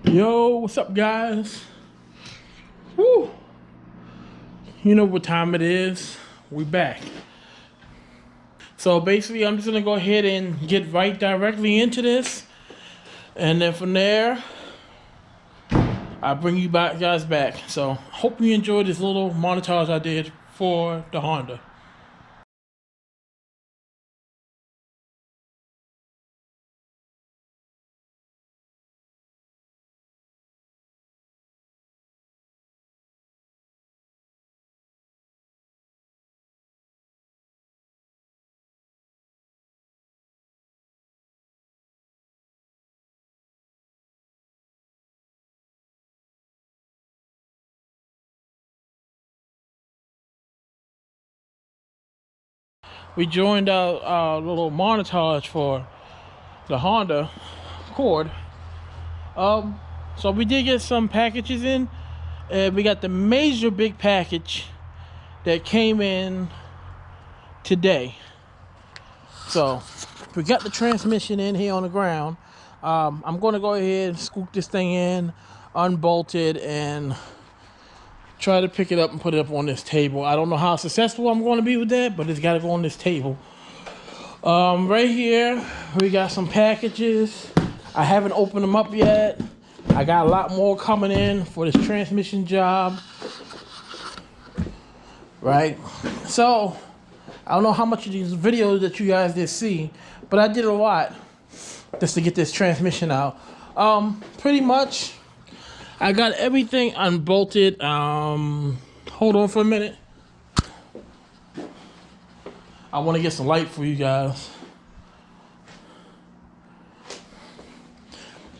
Yo, what's up, guys? Woo! You know what time it is. We back. So basically, I'm just gonna go ahead and get right directly into this, and then from there, I'll bring you guys back. So hope you enjoyed this little montage I did for the Honda. We joined our little montage for the Honda Accord. So we did get some packages in, and we got the major big package that came in today. So we got the transmission in here on the ground. I'm going to go ahead and scoop this thing in, unbolt it, and try to pick it up and put it up on this table. I don't know how successful I'm going to be with that, but it's got to go on this table. Right here, we got some packages. I haven't opened them up yet. I got a lot more coming in for this transmission job. Right? So, I don't know how much of these videos that you guys did see, but I did a lot just to get this transmission out. Pretty much, I got everything unbolted. Hold on for a minute. I want to get some light for you guys.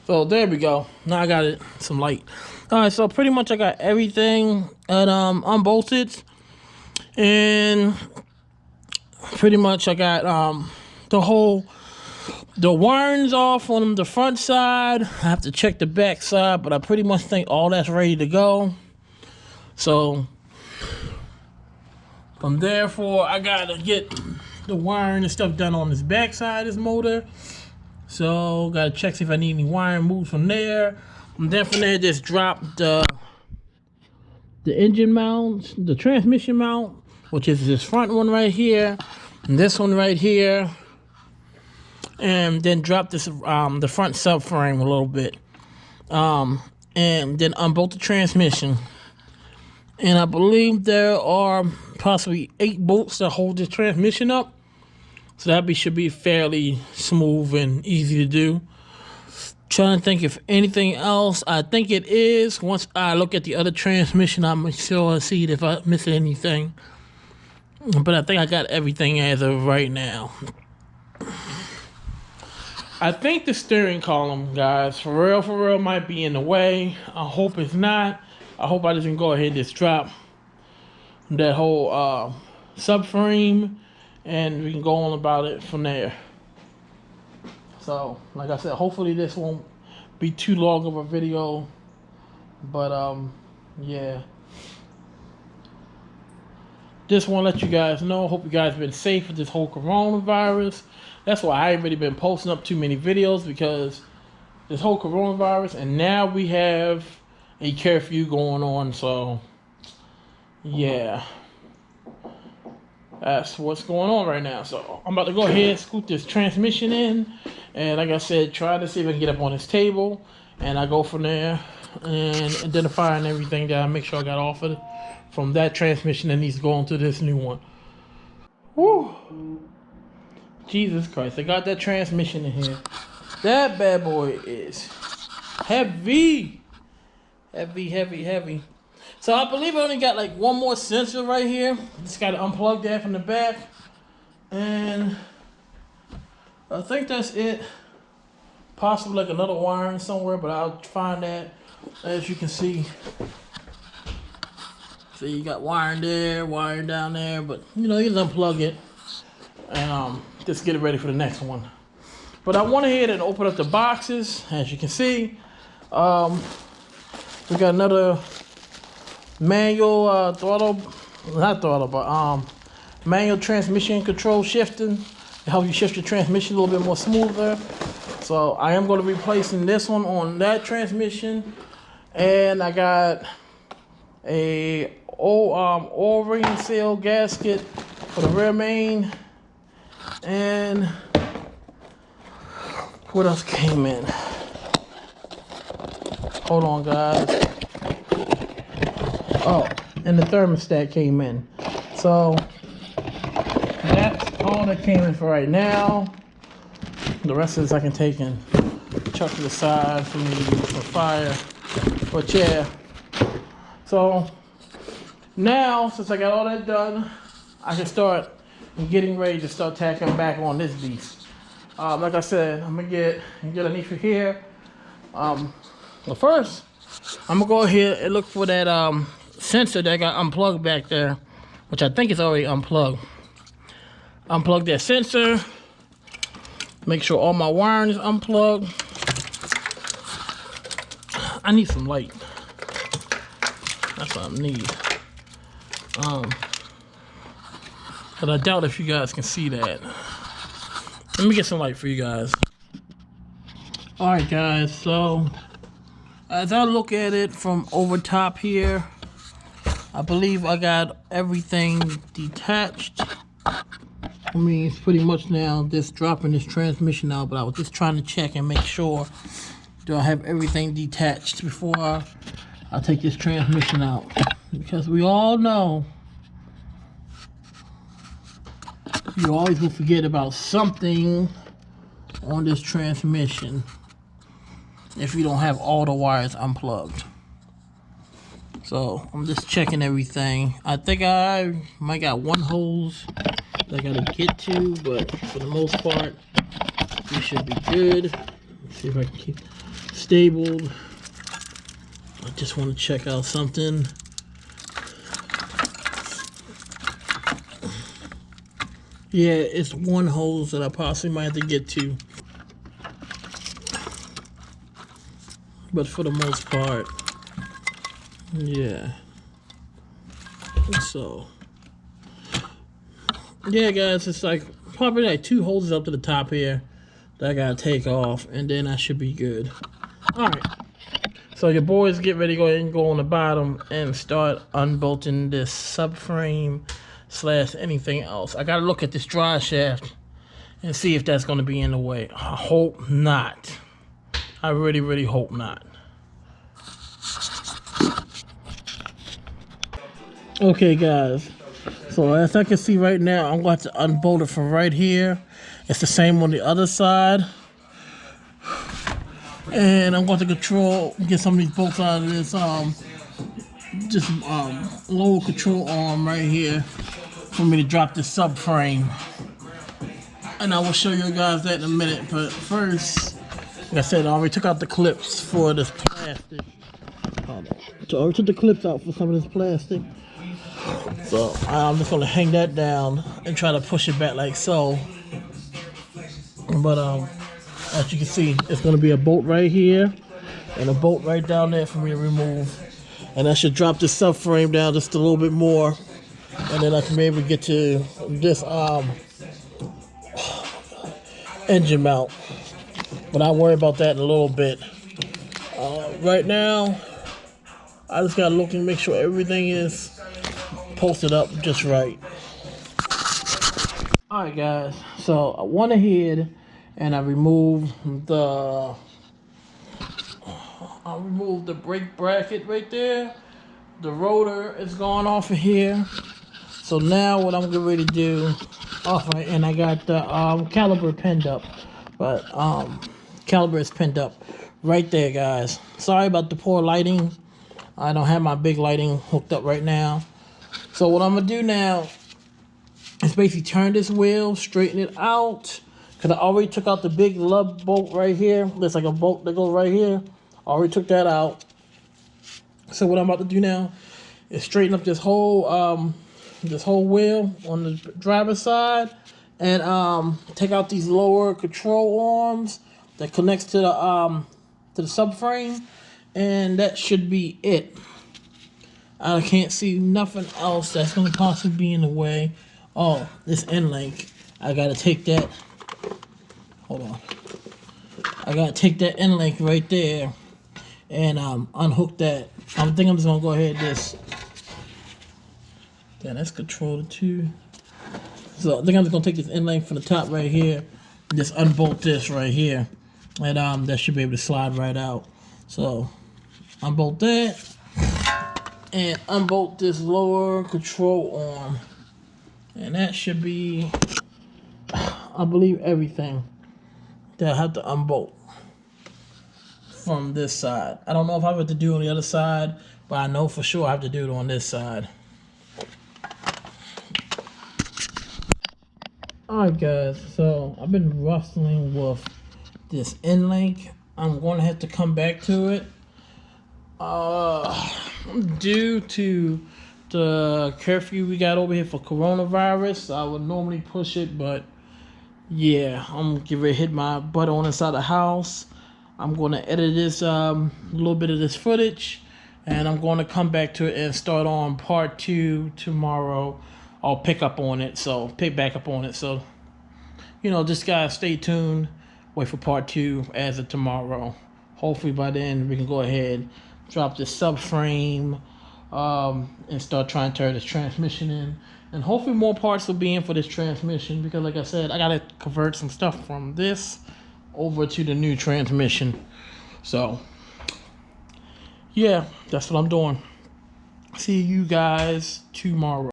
So there we go. Now I got it, some light. All right, so pretty much I got everything unbolted, and pretty much I got the wirings off on the front side. I have to check the back side, but I pretty much think all that's ready to go. So from therefore, I gotta get the wiring and stuff done on this back side of this motor. So gotta check see if I need any wiring moves from there. And then from there, just drop the engine mount, the transmission mount, which is this front one right here, and this one right here, and then drop this the front subframe a little bit, and then unbolt the transmission. And I believe there are possibly 8 bolts that hold this transmission up. So that should be fairly smooth and easy to do. Trying to think if anything else. I think it is. Once I look at the other transmission, I'm sure I'll see if I miss anything. But I think I got everything as of right now. I think the steering column, guys, for real, might be in the way. I hope it's not. I hope I just can go ahead and just drop that whole subframe, and we can go on about it from there. So, like I said, hopefully this won't be too long of a video, but yeah. Just want to let you guys know, hope you guys been safe with this whole coronavirus. That's why I ain't really been posting up too many videos, because this whole coronavirus, and now we have a curfew going on, so yeah. That's what's going on right now. So I'm about to go ahead and scoop this transmission in, and like I said, try to see if I can get up on this table, and I go from there and identifying everything that I make sure I got off of it from that transmission that needs to go into this new one. Woo! Jesus Christ, I got that transmission in here. That bad boy is heavy. Heavy. So I believe I only got like one more sensor right here. Just got to unplug that from the back. And I think that's it. Possibly like another wiring somewhere, but I'll find that. As you can see. So you got wiring there, wiring down there, but you know, you just unplug it and just get it ready for the next one. But I went ahead and opened up the boxes. As you can see, we got another manual manual transmission control shifting to help you shift your transmission a little bit more smoother. So I am going to be replacing this one on that transmission, and I got a oil ring seal gasket for the rear main. And what else came in? Hold on, guys. Oh, and the thermostat came in. So that's all that came in for right now. The rest of this I can take and chuck to the side for me to use for fire. But yeah. So now, since I got all that done, I can start getting ready to start tacking back on this beast. Like I said, I'm gonna get underneath here. But first, I'm gonna go ahead and look for that sensor that got unplugged back there, which I think is already unplugged. Unplug that sensor. Make sure all my wiring is unplugged. I need some light. That's what I need. But I doubt if you guys can see that. Let me get some light for you guys. Alright guys, so as I look at it from over top here, I believe I got everything detached. I mean, it's pretty much now just dropping this transmission out, but I was just trying to check and make sure do I have everything detached before I take this transmission out. Because we all know you always will forget about something on this transmission if you don't have all the wires unplugged. So I'm just checking everything. I think I might got one hose that I gotta get to, but for the most part we should be good. Let's see if I can keep stable. I just want to check out something. Yeah, it's one hose that I possibly might have to get to. But for the most part, yeah. So, yeah guys, it's like probably like 2 hoses up to the top here that I gotta take off, and then I should be good. Alright. So your boys get ready to go ahead and go on the bottom and start unbolting this subframe / anything else. I gotta look at this drive shaft and see if that's gonna be in the way. I hope not. I really hope not. Okay guys, so as I can see right now, I'm going to unbolt it from right here. It's the same on the other side. And I'm going to get some of these bolts out of this lower control arm right here for me to drop this subframe. And I will show you guys that in a minute, but first, like I said, I already took out the clips for this plastic. So I already took the clips out for some of this plastic. So I'm just gonna hang that down and try to push it back like so. But as you can see, it's gonna be a bolt right here and a bolt right down there for me to remove. And I should drop this subframe down just a little bit more, and then I can be able to get to this engine mount. But I'll worry about that in a little bit. Right now, I just gotta look and make sure everything is posted up just right. Alright guys, so I went ahead and I removed the brake bracket right there. The rotor is gone off of here. So now what I'm getting ready to do, and I got the caliper pinned up. But caliper is pinned up right there, guys. Sorry about the poor lighting. I don't have my big lighting hooked up right now. So what I'm gonna do now is basically turn this wheel, straighten it out, because I already took out the big lug bolt right here. There's like a bolt that goes right here. I already took that out. So what I'm about to do now is straighten up this whole wheel on the driver's side, and take out these lower control arms that connects to the subframe, and that should be it. I can't see nothing else that's going to possibly be in the way. Oh, this end link. I got to take that. Hold on. I gotta take that end link right there and unhook that. I think I'm just gonna go ahead and just. Yeah, that's controller 2. So I think I'm just gonna take this end link from the top right here, and just unbolt this right here, and that should be able to slide right out. So unbolt that, and unbolt this lower control arm, and that should be, I believe, everything that I have to unbolt from this side. I don't know if I have to do it on the other side, but I know for sure I have to do it on this side. Alright guys, so I've been wrestling with this end link. I'm going to have to come back to it. Due to the curfew we got over here for coronavirus, I would normally push it, but yeah, I'm getting ready to hit my butt on inside the house. I'm going to edit this little bit of this footage, and I'm going to come back to it and start on part 2 tomorrow. I'll pick back up on it. So, you know, just guys, stay tuned. Wait for part 2 as of tomorrow. Hopefully by then we can go ahead, drop this subframe, and start trying to turn this transmission in. And hopefully more parts will be in for this transmission, because like I said, I gotta convert some stuff from this over to the new transmission. So yeah, that's what I'm doing. See you guys tomorrow.